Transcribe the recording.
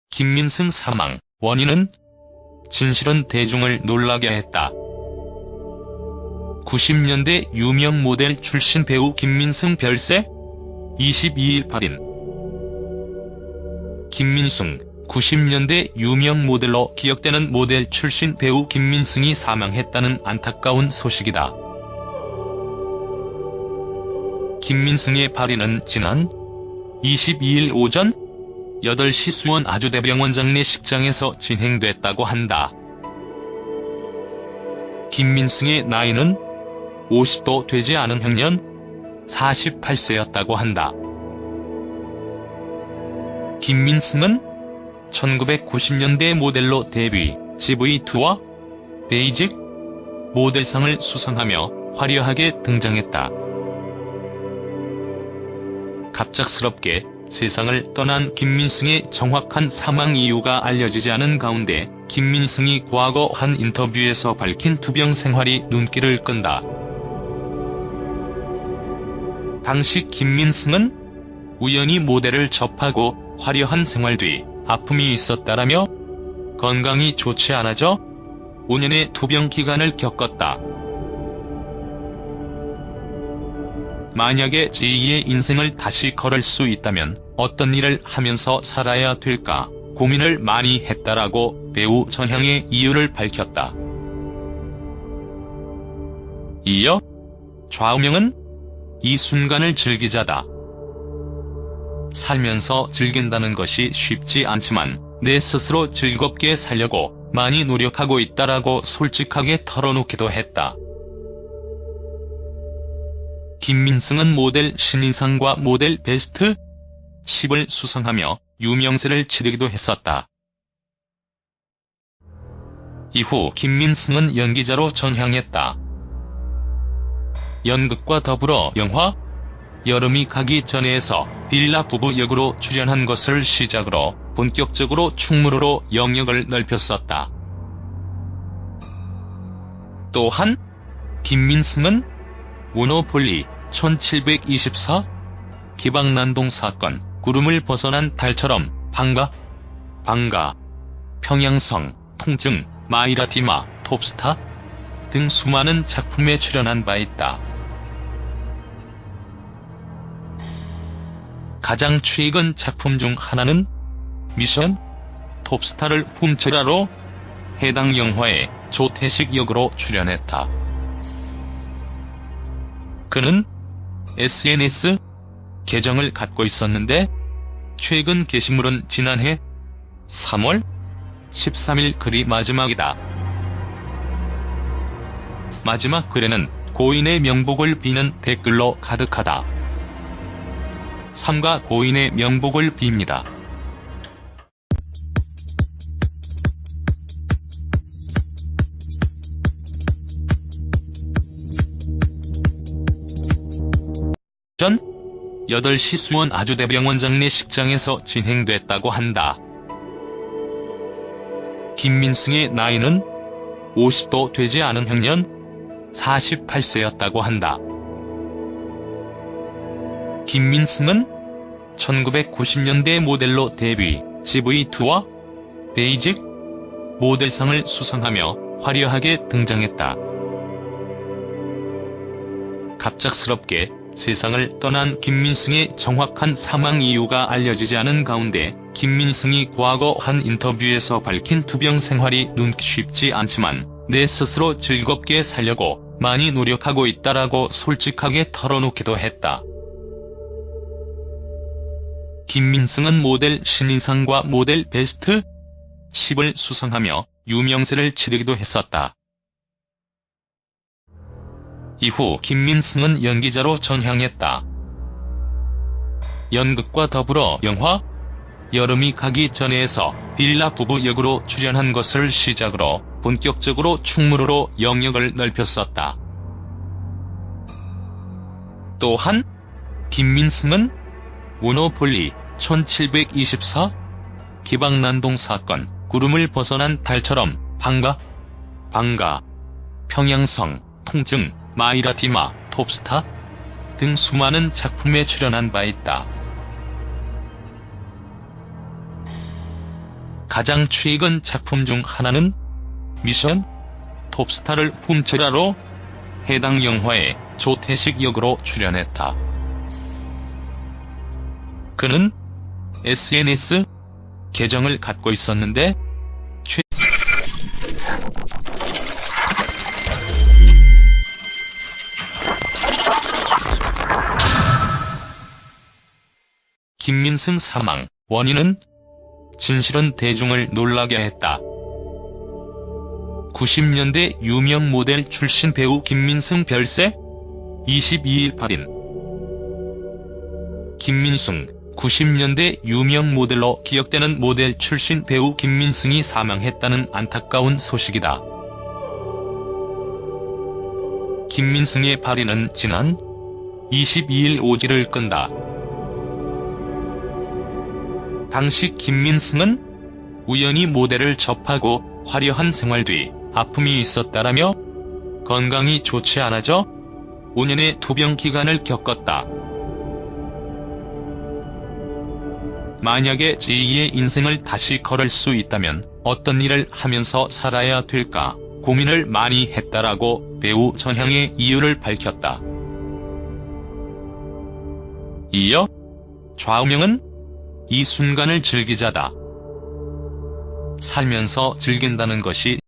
김민승 사망 원인은? 진실은 대중을 놀라게 했다. 90년대 유명 모델 출신 배우 김민승 별세? 22일 발인. 김민승, 90년대 유명 모델로 기억되는 모델 출신 배우 김민승이 사망했다는 안타까운 소식이다. 김민승의 발인은 지난 22일 오전 8시 수원 아주대병원 장례식장에서 진행됐다고 한다. 김민승의 나이는 50도 되지 않은 형년 48세였다고 한다. 김민승은 1990년대 모델로 데뷔, GV2와 베이직 모델상을 수상하며 화려하게 등장했다. 갑작스럽게 세상을 떠난 김민승의 정확한 사망 이유가 알려지지 않은 가운데 김민승이 과거 한 인터뷰에서 밝힌 투병 생활이 눈길을 끈다. 당시 김민승은 우연히 모델을 접하고 화려한 생활 뒤 아픔이 있었다라며 건강이 좋지 않아져 5년의 투병 기간을 겪었다. 만약에 제2의 인생을 다시 걸을 수 있다면 어떤 일을 하면서 살아야 될까 고민을 많이 했다라고 배우 전향의 이유를 밝혔다. 이어 좌우명은 이 순간을 즐기자다. 살면서 즐긴다는 것이 쉽지 않지만 내 스스로 즐겁게 살려고 많이 노력하고 있다라고 솔직하게 털어놓기도 했다. 김민승은 모델 신인상과 모델 베스트 10을 수상하며 유명세를 치르기도 했었다. 이후 김민승은 연기자로 전향했다. 연극과 더불어 영화 여름이 가기 전에에서 빌라 부부 역으로 출연한 것을 시작으로 본격적으로 충무로로 영역을 넓혔었다. 또한 김민승은 모노폴리 1724, 기방난동 사건, 구름을 벗어난 달처럼, 방가, 평양성, 통증, 마이라티마, 톱스타 등 수많은 작품에 출연한 바 있다. 가장 최근 작품 중 하나는 미션 톱스타를 훔쳐라로 해당 영화에 조태식 역으로 출연했다. 그는 SNS 계정을 갖고 있었는데 최근 게시물은 지난해 3월 13일 글이 마지막이다. 마지막 글에는 고인의 명복을 비는 댓글로 가득하다. 삼가 고인의 명복을 빕니다. 전 8시 수원 아주대병원 장례식장에서 진행됐다고 한다. 김민승의 나이는 50도 되지 않은 형년 48세였다고 한다. 김민승은 1990년대 모델로 데뷔, GV2와 베이직 모델상을 수상하며 화려하게 등장했다. 갑작스럽게 세상을 떠난 김민승의 정확한 사망 이유가 알려지지 않은 가운데 김민승이 과거 한 인터뷰에서 밝힌 투병 생활이 쉽지 않지만 내 스스로 즐겁게 살려고 많이 노력하고 있다라고 솔직하게 털어놓기도 했다. 김민승은 모델 신인상과 모델 베스트 10을 수상하며 유명세를 치르기도 했었다. 이후 김민승은 연기자로 전향했다. 연극과 더불어 영화 여름이 가기 전에에서 빌라 부부 역으로 출연한 것을 시작으로 본격적으로 충무로로 영역을 넓혔었다. 또한 김민승은 모노폴리 1724, 기방난동 사건, 구름을 벗어난 달처럼, 방가, 평양성, 통증, 마이라티마, 톱스타 등 수많은 작품에 출연한 바 있다. 가장 최근 작품 중 하나는 미션 톱스타를 훔쳐라로 해당 영화에 조태식 역으로 출연했다. 그는 SNS 계정을 갖고 있었는데 김민승 사망 원인은 진실은 대중을 놀라게 했다. 90년대 유명 모델 출신 배우 김민승 별세 22일 발인. 김민승 90년대 유명 모델로 기억되는 모델 출신 배우 김민승이 사망했다는 안타까운 소식이다. 김민승의 발인은 지난 22일 오지를 끈다. 당시 김민승은 우연히 모델을 접하고 화려한 생활 뒤 아픔이 있었다라며 건강이 좋지 않아져 5년의 투병 기간을 겪었다. 만약에 제2의 인생을 다시 걸을 수 있다면 어떤 일을 하면서 살아야 될까 고민을 많이 했다라고 배우 전향의 이유를 밝혔다. 이어 좌우명은 이 순간을 즐기자다. 살면서 즐긴다는 것이